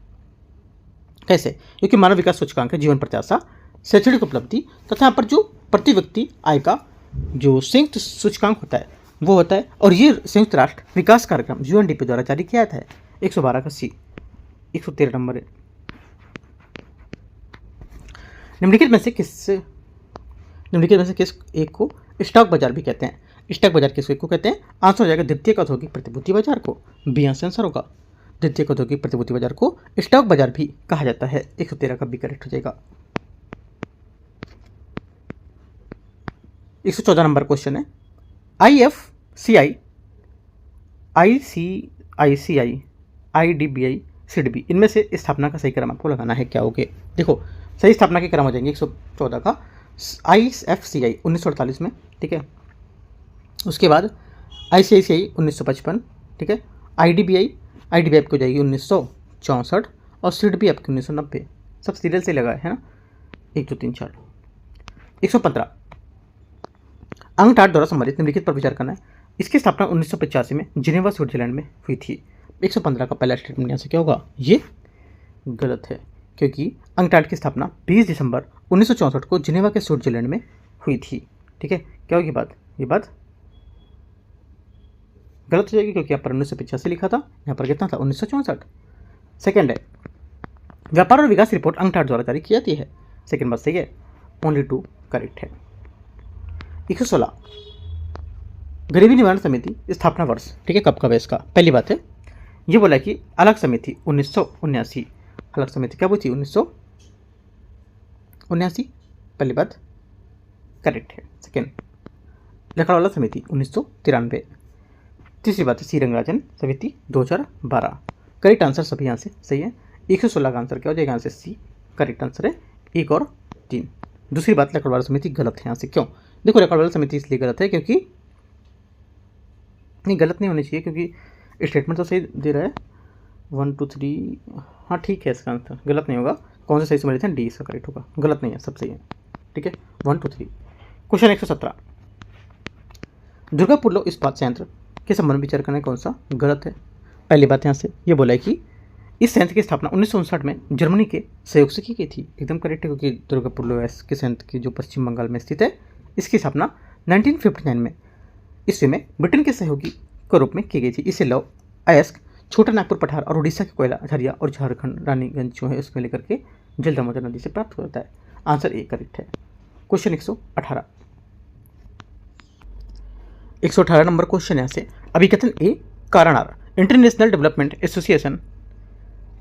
कैसे? क्योंकि मानव विकास सूचकांक है जीवन प्रत्याशा, शैक्षणिक उपलब्धि तथा यहाँ पर जो प्रति व्यक्ति आय का जो संयुक्त सूचकांक होता है वो होता है, और ये संयुक्त राष्ट्र विकास कार्यक्रम यूएनडीपी द्वारा जारी किया जाता है। 112 का सी। 113 नंबर है, निम्नलिखित में से किस एक को स्टॉक बाजार भी कहते हैं? स्टॉक बाजार किस एक को कहते हैं? आंसर हो जाएगा द्वितीयक औद्योगिक प्रतिभूति बाजार को। बी आंसर होगा। द्वितीयक औद्योगिक प्रतिभूति बाजार को स्टॉक बाजार भी कहा जाता है। 113 का बी करेक्ट हो जाएगा। 114 नंबर क्वेश्चन है, IFCI, ICICI, IDBI, सिडबी इनमें से स्थापना का सही क्रम आपको लगाना है। क्या हो गया? देखो सही स्थापना के क्रम हो जाएंगे 114 का IFCI 1948 में, ठीक है, उसके बाद ICICI 1955, ठीक है, IDBI आपकी हो जाएगी 1964 और सिडबी आपकी 1990। सब सीरियल से लगा है ना, 1 2 3 4। 115 अंगटाट द्वारा संबंधित निम्नलिखित पर विचार करना है। इसकी स्थापना 1985 में जिनेवा स्विट्जरलैंड में हुई थी। 115 का पहला स्टेटमेंट यहाँ से क्या होगा? ये गलत है, क्योंकि अंगटाट की स्थापना 20 दिसंबर 1964 को जिनेवा के स्विट्जरलैंड में हुई थी, ठीक है। क्या होगी बात? ये बात गलत हो जाएगी, क्योंकि यहाँ पर 1985 लिखा था, यहाँ पर कितना था? 1964। सेकेंड है, व्यापार और विकास रिपोर्ट अंगटाट द्वारा जारी की जाती है। सेकेंड बात सही है, ओनली 2 करेक्ट है। 116 गरीबी निवारण समिति स्थापना वर्ष, ठीक है, कब है इसका? पहली बात है ये बोला कि अलग समिति 1979, अलग समिति कब हुई थी? 1979, पहली बात करेक्ट है। सेकेंड, लकड़वाला समिति 1993। तीसरी बात है सी रंगराजन समिति 2012। करेक्ट आंसर सभी यहाँ से सही है। 116 का आंसर क्या हो जाएगा? यहाँ से सी करेक्ट आंसर है, 1 और 3। दूसरी बात, लकड़वाला समिति गलत है यहाँ से। क्यों? देखो लकड़वाला समिति इसलिए गलत है क्योंकि नहीं, गलत नहीं होनी चाहिए, क्योंकि स्टेटमेंट तो सही दे रहा है 1 2 3। हाँ ठीक है, इसका आंसर गलत नहीं होगा। कौन सा सही समझ लेते हैं? डी इसका करेक्ट होगा, गलत नहीं है, सब सही है, ठीक है। 1 2 3। क्वेश्चन 117 दुर्गापुर लोक इस्पात संयंत्र के संबंध में विचार करना कौन सा गलत है? पहली बात यहाँ से ये बोला है कि इस संयंत्र की स्थापना 1959 में जर्मनी के सहयोग से की गई थी। एकदम करेक्ट है, क्योंकि दुर्गापुर लोक के संयंत्र की जो पश्चिम बंगाल में स्थित है, इसकी स्थापना 1959 में ईस्वी में ब्रिटेन के सहयोगी के रूप में की गई थी। इसे लौह अयस्क, छोटा नागपुर पठार और उड़ीसा के कोयला झरिया और झारखंड रानीगंज जो है उसमें लेकर के जल दामोदर नदी से प्राप्त होता है। आंसर ए करेक्ट है। क्वेश्चन 118 नंबर क्वेश्चन यहाँ से अभिकथन ए कारण आर इंटरनेशनल डेवलपमेंट एसोसिएशन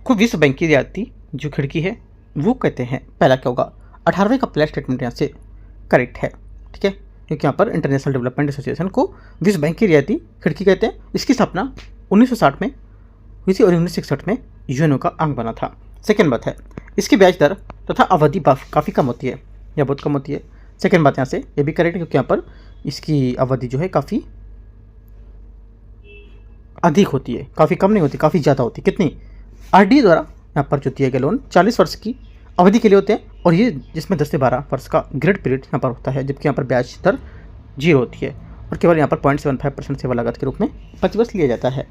को विश्व बैंक की रियायती जो खिड़की है वो कहते हैं। पहला क्या होगा? 18वें का पहला स्टेटमेंट यहाँ से करेक्ट है, ठीक है, क्योंकि यहाँ पर इंटरनेशनल डेवलपमेंट एसोसिएशन को विश्व बैंक की रियायती खिड़की कहते हैं। इसकी स्थापना 1960 में हुई थी और 1961 में यूएनओ का अंग बना था। सेकेंड बात है, इसकी ब्याज दर तथा अवधि काफ़ी कम होती है या बहुत कम होती है। सेकेंड बात यहाँ से ये भी करेक्ट है, क्योंकि यहाँ पर इसकी अवधि जो है काफ़ी अधिक होती है, काफ़ी कम नहीं होती, काफ़ी ज़्यादा होती है। कितनी? आरडी द्वारा यहाँ पर जो दिए गए लोन 40 वर्ष की अवधि के लिए होते हैं, और ये जिसमें 10 से 12 वर्ष का ग्रेड पीरियड यहाँ पर होता है, जबकि यहाँ पर ब्याज दर 0 होती है और केवल यहाँ पर 0.75% सेवा लागत के रूप में प्रतिवर्ष लिया जाता है।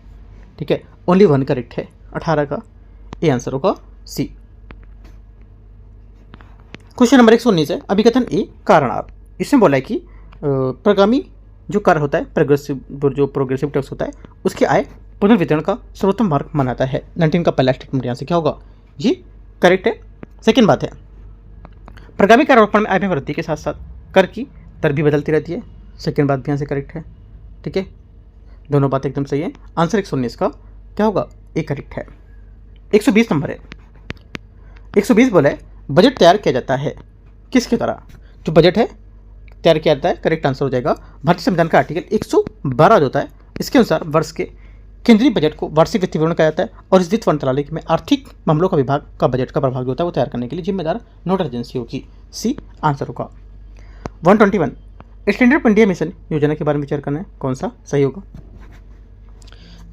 ठीक है, ओनली वन करेक्ट है 18 का, ए आंसर होगा सी। क्वेश्चन नंबर 119 है, अभिकथन ए कारणार्थ। इसमें बोला है कि प्रगामी जो कार्य होता है, प्रोग्रेसिव टैक्स होता है, उसकी आय पुनर्वितरण का सर्वोत्तम मार्ग मानाता है। 19 का पहला स्टेटमेंट यहाँ से क्या होगा? ये करेक्ट है। सेकेंड बात है, प्रगामी करारोपण में आय में वृद्धि के साथ साथ कर की दर भी बदलती रहती है। सेकेंड बात भी यहाँ से करेक्ट है। ठीक है, दोनों बातें एकदम सही है। आंसर 119 का क्या होगा? ए करेक्ट है। 120 नंबर है, 120 बोला है बजट तैयार किया जाता है किसके द्वारा? जो बजट है तैयार किया जाता है, करेक्ट आंसर हो जाएगा भारतीय संविधान का आर्टिकल 112 जो होता है, इसके अनुसार वर्ष के केंद्रीय बजट को वार्षिक वित्तीय विवरण कहा जाता है, और इस वित्त मंत्रालय में आर्थिक मामलों का विभाग का बजट का प्रभाग होता है वो तैयार करने के लिए जिम्मेदार नोडल एजेंसी होगी। सी आंसर होगा। 121 स्टैंड अप इंडिया मिशन योजना के बारे में विचार करना है, कौन सा सही होगा?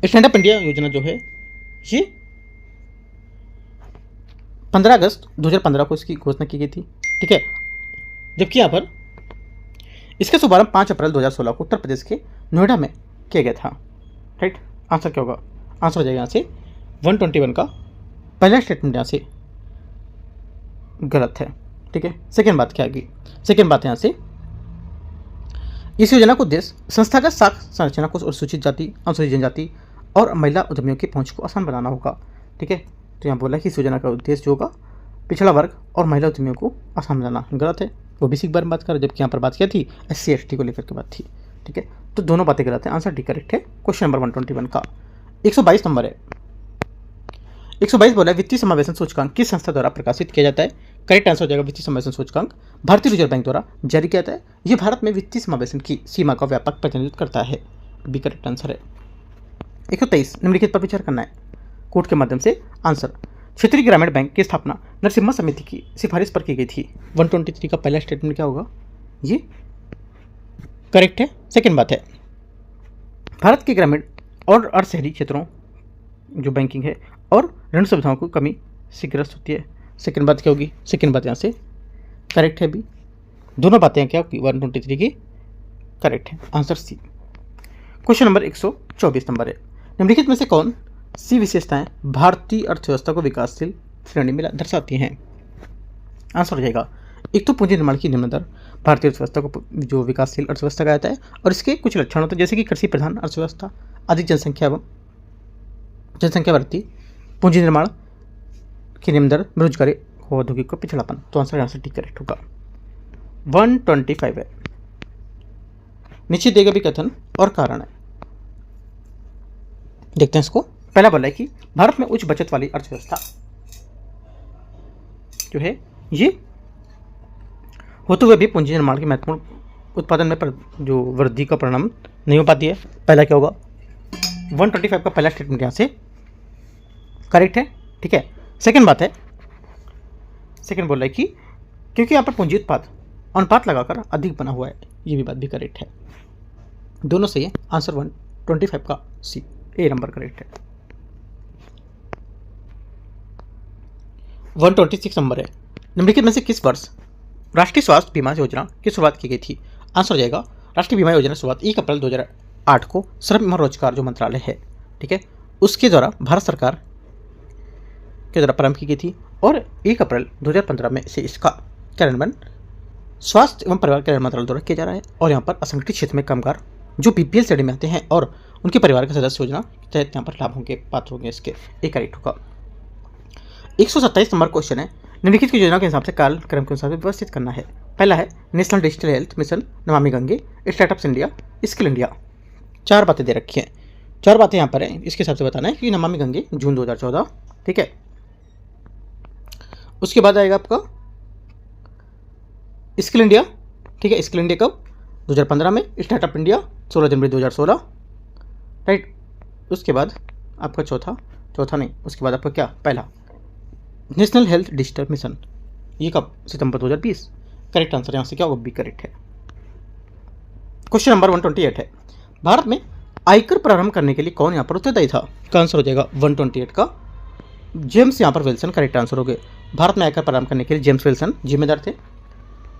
स्टैंड अप इंडिया योजना जो है ये 15 अगस्त 2015 को इसकी घोषणा की गई थी। ठीक है, जबकि यहाँ पर इसका शुभारंभ 5 अप्रैल 2016 को उत्तर प्रदेश के नोएडा में किया गया था। राइट, आंसर क्या होगा? आंसर हो जाएगा यहाँ से 121 का पहला स्टेटमेंट यहाँ से गलत है। ठीक है, सेकेंड बात क्या आएगी? सेकेंड बात यहाँ से इस योजना को उद्देश्य संस्थागत साख संरचना को अनुसूचित जाति, अनुसूचित जनजाति और महिला उद्यमियों की पहुंच को आसान बनाना होगा। ठीक है, तो यहाँ बोला कि इस योजना का उद्देश्य जो होगा पिछड़ा वर्ग और महिला उद्यमियों को आसान बनाना। गलत है, वो भी इसी बारे में बात कर, जबकि यहाँ पर बात क्या थी? SC ST को लेकर के बात थी। ठीक है, तो दोनों बातें गलत है। आंसर डी करेक्ट है क्वेश्चन नंबर 121 का। 122 नंबर है, 122 बोला वित्तीय समावेशन सूचकांक किस संस्था द्वारा प्रकाशित किया जाता है? करेक्ट आंसर हो जाएगा वित्तीय समावेशन सूचकांक भारतीय रिजर्व बैंक द्वारा जारी किया जाता है। यह भारत में वित्तीय समावेशन की सीमा का व्यापक प्रतिनिधित्व करता है। बी करेक्ट आंसर है। 123 निम्नलिखित पर विचार करना है कोर्ट के माध्यम से। आंसर क्षेत्रीय ग्रामीण बैंक की स्थापना नरसिम्हा समिति की सिफारिश पर की गई थी। 123 का पहला स्टेटमेंट क्या होगा? ये करेक्ट है। सेकेंड बात है, भारत के ग्रामीण और अर्ध शहरी क्षेत्रों जो बैंकिंग है और ऋण सुविधाओं की कमी से ग्रस्त होती है। सेकेंड बात क्या होगी? सेकेंड बात यहाँ से करेक्ट है भी। दोनों बातें क्या होगी? 123 की करेक्ट है। Answer C. Question number 124 number है, निम्नलिखित में से कौन सी विशेषताएं भारतीय अर्थव्यवस्था को विकासशील श्रेणी में दर्शाती हैं? आंसर हो जाएगा एक तो पूंजी निर्माण की निम्न दर भारतीय अर्थव्यवस्था को जो विकासशील अर्थव्यवस्था कहा जाता है, और इसके कुछ लक्षण होते हैं जैसे कि कृषि प्रधान अर्थव्यवस्था, अधिक जनसंख्या वृद्धि, पूंजी निर्माण की निम्न दर, बेरोजगारी और औद्योगिक को पिछड़ापन। तो आंसर यहाँ से डी करेक्ट होगा। 125 है, नीचे देगा भी कथन और कारण है। देखते हैं इसको। पहला बोला है कि भारत में उच्च बचत वाली अर्थव्यवस्था जो है ये होते हुए भी पूंजी निर्माण के महत्वपूर्ण उत्पादन में जो वृद्धि का परिणाम नहीं हो पाती है। पहला क्या होगा? 125 का पहला स्टेटमेंट यहाँ से करेक्ट है। ठीक है, सेकंड बात है, सेकंड बोल रहा है कि क्योंकि यहाँ पर पूंजी उत्पाद अनुपात लगाकर अधिक बना हुआ है, ये भी बात भी करेक्ट है। दोनों सही है। आंसर 125 का सी, ए नंबर करेक्ट है। 126 नंबर है, निम्नलिखित में से किस वर्ष राष्ट्रीय स्वास्थ्य बीमा योजना की शुरुआत की गई थी? आंसर हो जाएगा राष्ट्रीय बीमा योजना शुरुआत 1 अप्रैल 2008 को श्रम एवं रोजगार जो मंत्रालय है, ठीक है, उसके द्वारा भारत सरकार के द्वारा प्रारंभ की गई थी, और 1 अप्रैल 2015 में से इसका कार्यान्वयन स्वास्थ्य एवं परिवार कल्याण मंत्रालय द्वारा किया जा रहा है। और यहाँ पर असंगठित क्षेत्र में कामगार जो BPL श्रेणी में आते हैं और उनके परिवार के सदस्य योजना के तहत यहाँ पर लाभ होंगे, पात्र होंगे, इसके एक करेक्ट होगा। 127 नंबर क्वेश्चन है, निम्नलिखित की योजना के हिसाब से कार्यक्रम के अनुसार व्यवस्थित करना है। पहला है national digital health mission, Namami Gange, startups India, skill India. 4 बातें दे रखी हैं, 4 बातें यहाँ पर है, इसके हिसाब से बताना है कि नमामि गंगे जून 2014, ठीक है। उसके बाद आएगा आपका स्किल इंडिया, ठीक है, स्किल इंडिया कब? 2015 में स्टार्टअप इंडिया 16 जनवरी 2016, राइट। उसके बाद आपका चौथा नहीं, उसके बाद आपका क्या पहला नेशनल हेल्थ डिजिटल मिशन, ये कब? सितंबर 2020। करेक्ट आंसर यहाँ से क्या होगा? बी करेक्ट है। क्वेश्चन नंबर 128 है, भारत में आयकर प्रारंभ करने के लिए कौन यहाँ पर उत्तरदायी था? का आंसर हो जाएगा 128 का जेम्स यहाँ पर विल्सन करेक्ट आंसर हो गए। भारत में आयकर प्रारंभ करने के लिए जेम्स विल्सन जिम्मेदार थे।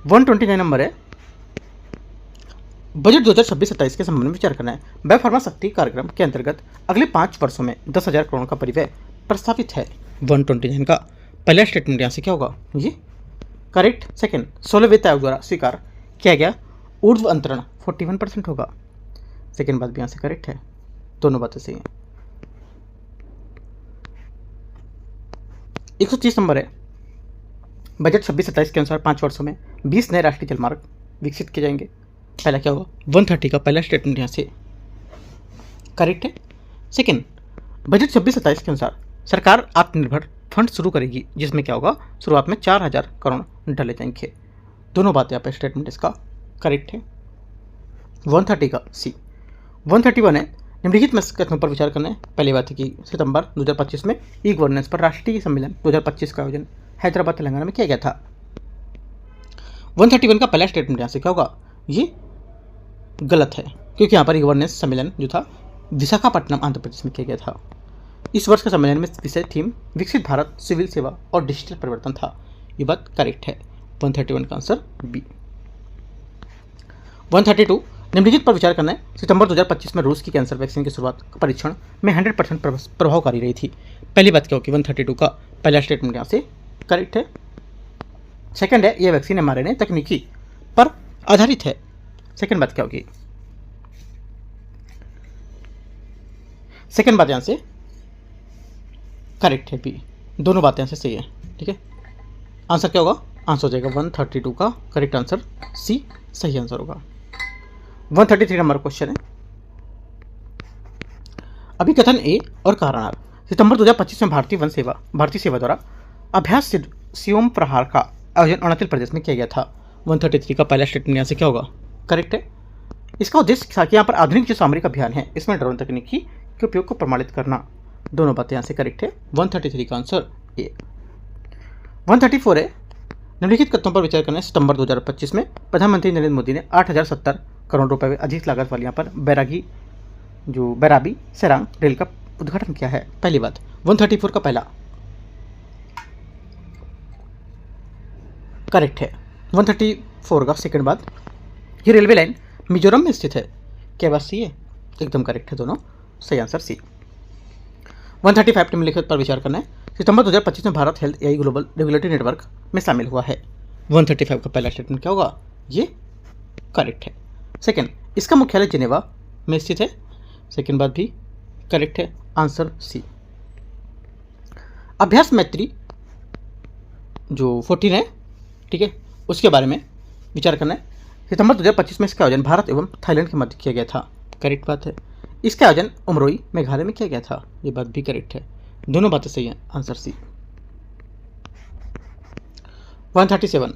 129 नंबर है, बजट 2026-27 के संबंध में विचार करना है। वय फार्मा शक्ति कार्यक्रम के अंतर्गत अगले 5 वर्षों में 10,000 करोड़ का परिव्यय प्रस्तावित है। 129 का पहला स्टेटमेंट यहाँ से क्या होगा? ये करेक्ट। सेकंड, 16वें वित्त आयोग द्वारा स्वीकार किया गया ऊर्ध्व अंतरण 41% होगा। सेकंड बात भी यहाँ से करेक्ट है, दोनों बातें सही हैं। 130 नंबर है, बजट 26-27 के अनुसार 5 वर्षों में 20 नए राष्ट्रीय जलमार्ग विकसित किए जाएंगे। पहला क्या होगा? 130 का पहला स्टेटमेंट यहाँ से करेक्ट है। सेकंड, बजट 26-27 के अनुसार सरकार आत्मनिर्भर फंड शुरू करेगी, जिसमें क्या होगा? शुरुआत में 4,000 करोड़ डाले जाएंगे। दोनों बातें यहाँ पे स्टेटमेंट इसका करेक्ट है। 130 का सी। 131 है, निम्नलिखित में कथनों पर विचार करना है। पहली बात है कि सितंबर 2025 में ई गवर्नेंस पर राष्ट्रीय सम्मेलन 2025 का आयोजन हैदराबाद तेलंगाना में किया गया था। 131 का पहला स्टेटमेंट यहाँ से क्या होगा? ये गलत है, क्योंकि यहाँ पर ई गवर्नेंस सम्मेलन जो था विशाखापट्टनम आंध्र प्रदेश में किया गया था। इस वर्ष के सम्मेलन में विषय थीम विकसित भारत, सिविल सेवा और डिजिटल परिवर्तन था। ये बात करेक्ट है। 131 का आंसर बी। 132, निम्नलिखित पर विचार करना है। सितंबर 2025 में रूस की कैंसर वैक्सीन की शुरुआत परीक्षण में 100% प्रभावकारी रही थी। पहली बात क्या होगी? 132 का पहला स्टेटमेंट यहाँ से करेक्ट है। सेकंड है, यह वैक्सीन mRNA तकनीकी पर आधारित है। सेकंड बात क्या होगी? सेकंड बात यहाँ से करेक्ट है बी। दोनों बातें यहाँ से सही है, ठीक है। आंसर क्या होगा? आंसर हो जाएगा 132 का करेक्ट आंसर सी सही आंसर होगा। 133 नंबर क्वेश्चन है, अभिकथन ए और कारण आर। सितंबर 2025 में भारतीय सेवा द्वारा अभ्यास सियोम प्रहार का आयोजन अरुणाचल प्रदेश में किया गया था। 133 का पहला स्टेटमेंट यहाँ से क्या होगा? करेक्ट है। इसका उद्देश्य था कि यहाँ पर आधुनिक जो सामरिक अभियान है इसमें ड्रोन तकनीकी के उपयोग को प्रमाणित करना। दोनों बातें यहाँ से करेक्ट है। 133 का आंसर ए। 134 है, निम्नलिखित कथनों पर विचार करना है। सितंबर 2025 में प्रधानमंत्री नरेंद्र मोदी ने 8,070 करोड़ रुपए अधिक लागत वाली यहाँ पर बैराबी सेरांग रेल का उद्घाटन किया है। पहली बात 134 का पहला करेक्ट है। 134 का सेकंड बात, ये रेलवे लाइन मिजोरम में स्थित है। क्या बात सी है? एकदम करेक्ट है, दोनों सही आंसर सी। 135 निम्नलिखित पर विचार करना है। सितंबर 2025 में Bharat health AI global regulatory network में शामिल हुआ है। 135 का पहला स्टेटमेंट क्या होगा? ये करेक्ट है। सेकंड, इसका मुख्यालय जिनेवा में स्थित है। सेकंड बात भी करेक्ट है, आंसर सी। अभ्यास मैत्री जो 14 है, ठीक है, उसके बारे में विचार करना है। सितंबर 2025 में इसका आयोजन भारत एवं थाईलैंड के मध्य किया गया था। करेक्ट बात है। इसका आयोजन उमरोई मेघालय में किया गया था। ये बात भी करेक्ट है, दोनों बातें सही हैं, आंसर सी। 137,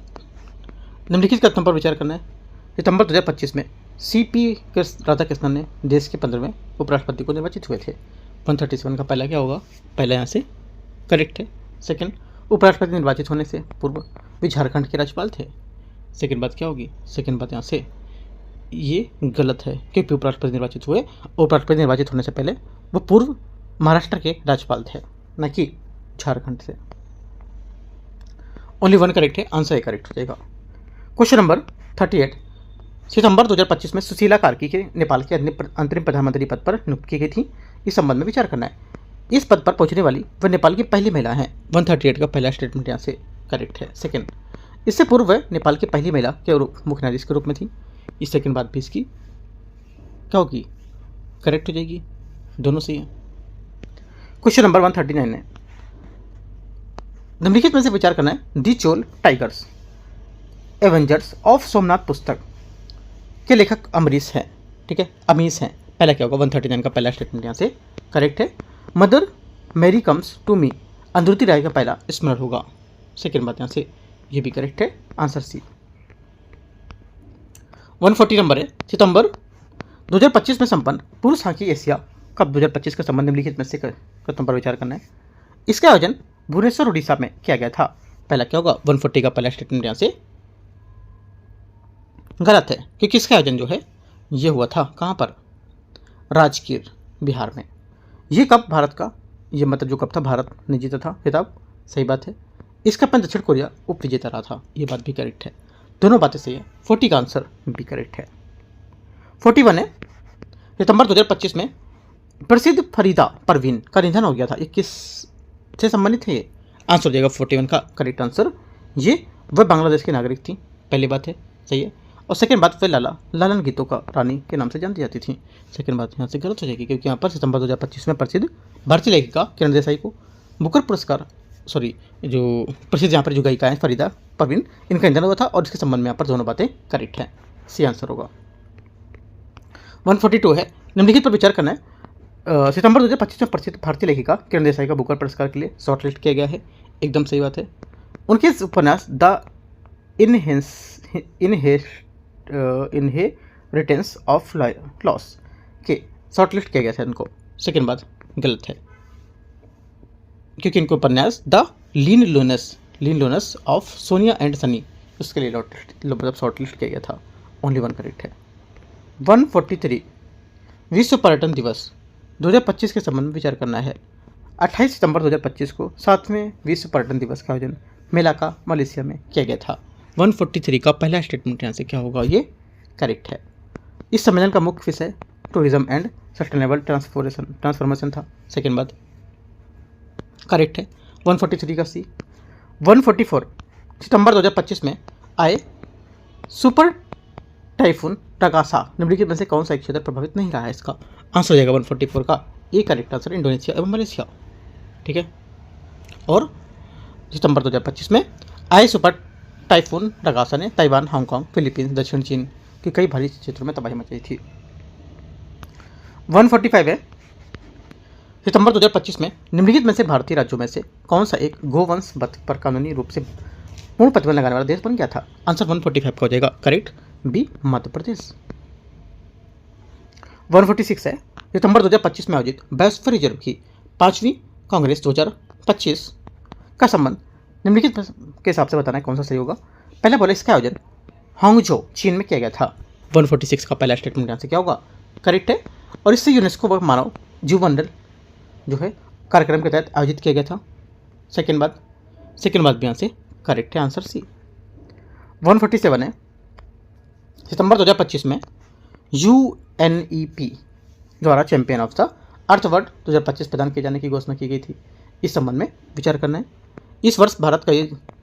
निम्नलिखित कथनों पर विचार करना है। सितंबर 2025 में सीपी राधाकृष्णन ने देश के 15वें उपराष्ट्रपति को निर्वाचित हुए थे। 137 का पहला क्या होगा? पहला यहाँ से करेक्ट है। सेकंड, उपराष्ट्रपति निर्वाचित होने से पूर्व वे झारखंड के राज्यपाल थे। सेकंड बात क्या होगी? सेकंड बात यहाँ से ये गलत है, क्योंकि उपराष्ट्रपति निर्वाचित हुए, उपराष्ट्रपति निर्वाचित होने से पहले वो पूर्व महाराष्ट्र के राज्यपाल थे, न कि झारखंड से। ओनली वन करेक्ट है, आंसर ए करेक्ट हो जाएगा। क्वेश्चन नंबर 38, सितंबर 2025 में सुशीला कार्की के नेपाल के अंतरिम प्रधानमंत्री पद पर नियुक्त की गई थी। इस संबंध में विचार करना है। इस पद पर पहुंचने वाली वह नेपाल की पहली महिला हैं। 138 का पहला स्टेटमेंट यहाँ से करेक्ट है। सेकंड, इससे पूर्व वह नेपाल की पहली महिला के मुख्य न्यायाधीश के रूप में थी। इस सेकंड बात भी इसकी क्या होगी? करेक्ट हो जाएगी, दोनों सही है। क्वेश्चन नंबर 139 है, निम्नलिखित में से विचार करना है। The Chola tigers avengers of Somnath पुस्तक के लेखक अमरीश हैं, ठीक है, अमीश हैं। पहला क्या होगा? 139 का पहला स्टेटमेंट यहाँ से करेक्ट है। Mother Mary comes to me Arundhati Roy का पहला स्मरण होगा। सेकेंड बात यहाँ से ये भी करेक्ट है, आंसर सी। 140 नंबर है, सितंबर 2025 में संपन्न पुरुष हॉकी एशिया कप 2025 के संबंध निम्नलिखित में से कथन पर विचार करना है। इसका आयोजन भुवनेश्वर उड़ीसा में किया गया था। पहला क्या होगा, 140 का पहला स्टेटमेंट यहाँ से गलत है, क्योंकि इसका आयोजन जो है ये हुआ था कहाँ पर, राजगीर बिहार में। ये कप भारत का, ये मतलब जो कप था भारत ने जीता था खिताब, सही बात है। इसका अपन दक्षिण कोरिया उप विजेता रहा था, ये बात भी करेक्ट है। दोनों बातें सही है। 40 का आंसर भी करेक्ट है। 41 है, सितंबर 2025 में प्रसिद्ध फरीदा परवीन का निधन हो गया था। ये किस से संबंधित है? ये आंसर हो जाएगा 41 का करेक्ट आंसर। ये वह बांग्लादेश की नागरिक थी, पहली बात है, सही है। और सेकंड बात, वे लालन गीतों का रानी के नाम से जानती जाती थी। सेकंड बात यहाँ से गलत हो जाएगी, क्योंकि यहाँ पर सितंबर 2025 में प्रसिद्ध भारतीय लेखिका किरण देसाई को बुकर पुरस्कार, जो प्रसिद्ध यहाँ पर जो गायिका है फरीदा परवीन, इनका निधन हुआ था, और इसके संबंध में यहाँ पर दोनों बातें करेक्ट हैं, सी आंसर होगा। 142 है, निम्नलिखित पर विचार करना है। सितंबर 2025 में प्रसिद्ध भारतीय लेखिका किरण देसाई का बुकर पुरस्कार के लिए शॉर्टलिस्ट किया गया है, एकदम सही बात है। उनके उपन्यास द इनहेरिटेंस ऑफ लॉस के शॉर्टलिस्ट किया गया था उनको। सेकेंड बात गलत है, क्योंकि इनको उपन्यास the lean लोनस of Sonia and Sunny, उसके लिए मतलब शॉर्टलिस्ट किया गया था। ओनली वन करेक्ट है। 143 विश्व पर्यटन दिवस 2025 के संबंध में विचार करना है। 28 सितंबर 2025 को 7वें विश्व पर्यटन दिवस का आयोजन मेलाका मलेशिया में किया गया था। 143 का पहला स्टेटमेंट यहाँ से क्या होगा, ये करेक्ट है। इस सम्मेलन का मुख्य विषय टूरिज्म एंड सस्टेनेबल ट्रांसफॉर्मेशन था। सेकेंड बात करेक्ट है, 143 का सी। 144 सितंबर 2025 में आए सुपर टाइफून टकासा निम्नलिखित में से कौन सा एक क्षेत्र प्रभावित नहीं रहा है? इसका आंसर हो जाएगा 144 का ये करेक्ट आंसर, इंडोनेशिया एवं मलेशिया, ठीक है। और सितंबर 2025 में आए सुपर टाइफून टकासा ने ताइवान, हांगकांग, फिलीपींस, दक्षिण चीन के कई भारी क्षेत्रों में तबाही मचाई थी। 145 है, सितंबर 2025 में निम्नलिखित में से भारतीय राज्यों में से कौन सा एक गोवंश वध पर कानूनी रूप से पूर्ण प्रतिबंध लगाने वाला देश बन गया था? आंसर 145 का हो जाएगा करेक्ट, बी मध्य प्रदेश। 146 है, सितंबर 2025 में आयोजित बायोस्फीयर रिजर्व की 5वीं कांग्रेस 2025 का संबंध निम्नलिखित के हिसाब से बताना है कौन सा सही होगा। पहले बोले इसका आयोजन हांगझो चीन में किया गया था। 146 का पहला स्टेटमेंट यहाँ से क्या होगा, करेक्ट है। और इससे यूनेस्को मानव जीव मंडल जो है कार्यक्रम के तहत आयोजित किया गया था। सेकेंड बात भी यहाँ से करेक्ट है, आंसर सी। 147 है, सितंबर 2025 में UNEP द्वारा champion of the earth award 2025 प्रदान किए जाने की घोषणा की गई थी। इस संबंध में विचार करना है। इस वर्ष भारत का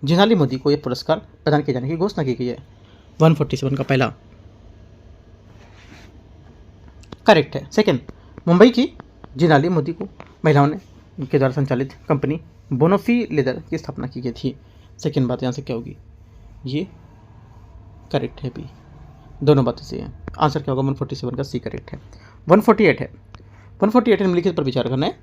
जिनाली मोदी को यह पुरस्कार प्रदान किए जाने की घोषणा की गई है। 147 का पहला करेक्ट है। सेकेंड, मुंबई की जिनाली मोदी को महिलाओं ने के द्वारा संचालित कंपनी बोनोफी लेदर की स्थापना की गई थी। सेकेंड बात यहाँ से क्या होगी, ये करेक्ट है भी, दोनों बातें सही हैं। आंसर क्या होगा 147 का सी करेक्ट है। 148 है, 148 निम्नलिखित पर विचार करना है।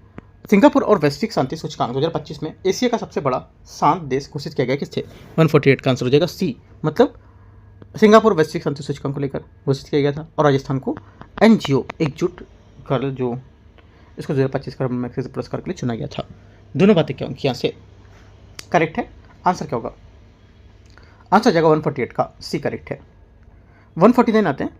सिंगापुर और वैश्विक शांति सूचकांक 2025 में एशिया का सबसे बड़ा शांत देश घोषित किया गया किस थे? 148 का आंसर हो जाएगा सी, मतलब सिंगापुर वैश्विक शांति सूचकांक को लेकर घोषित किया गया था, और राजस्थान को NGO एकजुट कर जो इसको 2025 का मैग्सेसे पुरस्कार के लिए चुना गया था। दोनों बातें क्या होंगी यहाँ से करेक्ट है। आंसर क्या होगा, आंसर जाएगा 148 का सी करेक्ट है। 149 आते हैं।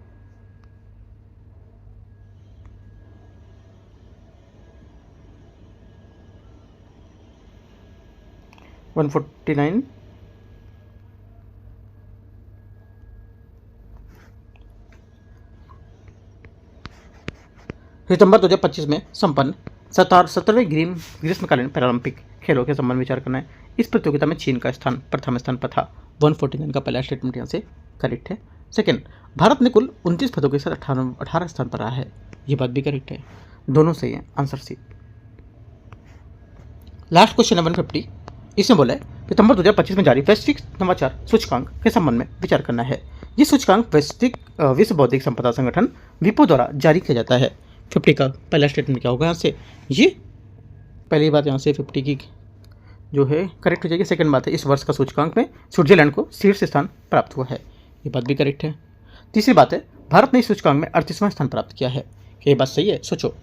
सितंबर 2025 में संपन्न 17वें ग्रीष्मकालीन पैरालंपिक खेलों के संबंध में विचार करना है। इस प्रतियोगिता में चीन का स्थान प्रथम स्थान पर था। 149 का पहला स्टेटमेंट यहाँ से करेक्ट है। सेकेंड, भारत ने कुल 29 पदों के साथ 18 स्थान पर रहा है, ये बात भी करेक्ट है, दोनों सही है, आंसर सी। लास्ट क्वेश्चन है 150। इसमें बोला है सितंबर 2025 में जारी वैश्विक नवाचार सूचकांक के संबंध में विचार करना है। ये सूचकांक वैश्विक विश्व बौद्धिक संपदा संगठन विपो द्वारा जारी किया जाता है। 50 का पहला स्टेटमेंट क्या होगा यहाँ से, ये पहली बात यहाँ से 50 की जो है करेक्ट हो जाएगी। सेकंड बात है इस वर्ष का सूचकांक में स्विट्जरलैंड को शीर्ष स्थान प्राप्त हुआ है, ये बात भी करेक्ट है। तीसरी बात है, भारत ने इस सूचकांक में 38वां स्थान प्राप्त किया है। क्या ये बात सही है? सोचो।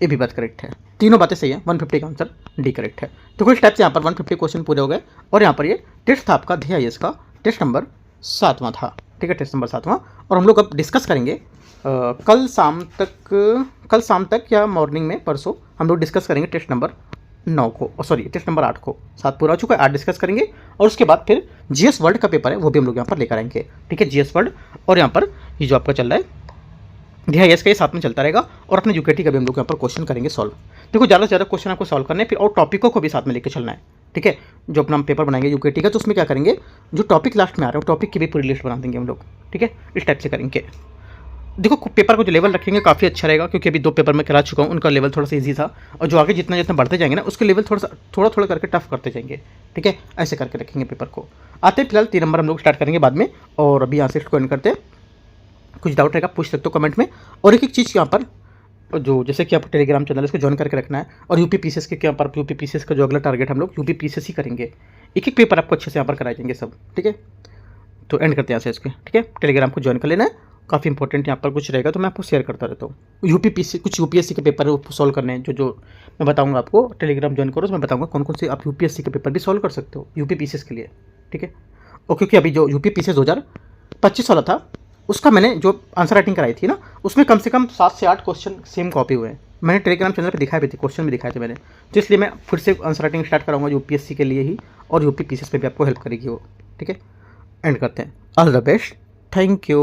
ये भी बात करेक्ट है। तीनों बातें सही है। 150 का आंसर डी करेक्ट है। तो कुछ टाइप से यहाँ पर 150 क्वेश्चन पूरे हो गए और यहाँ पर ये टेस्ट था आपका DIS का टेस्ट नंबर 7वां था। ठीक है, टेस्ट नंबर 7वां। और हम लोग अब डिस्कस करेंगे कल शाम तक या मॉर्निंग में परसों हम लोग डिस्कस करेंगे टेस्ट नंबर 9 को, सॉरी टेस्ट नंबर 8 को। 7 पूरा हो चुका है, 8 डिस्कस करेंगे और उसके बाद फिर GS वर्ल्ड का पेपर है वो भी हम लोग यहाँ पर लेकर आएंगे। ठीक है, GS वर्ल्ड और यहाँ पर ये जो आपका चल रहा है DIS का ये साथ में चलता रहेगा और अपने UKT का भी हम लोग यहाँ पर क्वेश्चन करेंगे सॉल्व। देखो ज़्यादा से ज़्यादा क्वेश्चन आपको सॉल्व करने हैं, फिर और टॉपिकों को भी साथ में लेकर चलना है। ठीक है, जो अपना हम पेपर बनाएंगे UKT का, तो उसमें क्या करेंगे, जो टॉपिक लास्ट में आ रहे हैं टॉपिक की भी पूरी लिस्ट बना देंगे हम लोग। ठीक है, इस टाइप से करेंगे। देखो पेपर को जो लेवल रखेंगे काफ़ी अच्छा रहेगा, क्योंकि अभी 2 पेपर मैं करा चुका हूँ, उनका लेवल थोड़ा सा ईजी था और जो आगे जितना जितना बढ़ते जाएंगे ना उसके लेवल थोड़ा करके टफ करते जाएंगे। ठीक है, ऐसे करके रखेंगे पेपर को। आते फिलहाल 3 नंबर हम लोग स्टार्ट करेंगे बाद में, और अभी यहाँ से इसको एंड करते हैं। कुछ डाउट रहेगा पूछ सकते हो कमेंट में। और एक चीज़ यहाँ पर जो जैसे कि आपको टेलीग्राम चैनल इसको ज्वाइन करके रखना है, और यूपी पीसीएस के यहाँ पर यूपी पीसीएस का जो अगला टारगेट हम लोग यूपी पीसीएस ही करेंगे। एक पेपर आपको अच्छे से यहाँ पर कराए जाएंगे सब। ठीक है, तो एंड करते हैं यहाँ से इसके। ठीक है, टेलीग्राम को ज्वाइन कर लेना है, काफ़ी इंपॉर्टेंट यहाँ पर कुछ रहेगा तो मैं आपको शेयर करता रहता हूँ। कुछ यूपीएससी के पेपर है वो सॉल्व करने हैं, जो मैं बताऊँगा आपको। टेलीग्राम ज्वाइन करो, मैं बताऊँगा कौन कौन से आप यूपीएससी के पेपर भी सॉल्व कर सकते हो यूपी पीसीएस के लिए। ठीक है, और क्योंकि अभी जो यूपी पीसीएस 2025 वाला था उसका मैंने जो आंसर राइटिंग कराई थी ना, उसमें कम से कम 7 से 8 क्वेश्चन सेम कॉपी हुए हैं। मैंने टेलीग्राम चैनल पे दिखाए भी थे, क्वेश्चन भी दिखाए थे मैंने, तो इसलिए मैं फिर से आंसर राइटिंग स्टार्ट कराऊंगा यूपीएससी के लिए ही, और यूपी पीसीएस पे भी आपको हेल्प करेगी वो। ठीक है, एंड करते हैं। All the best, thank you.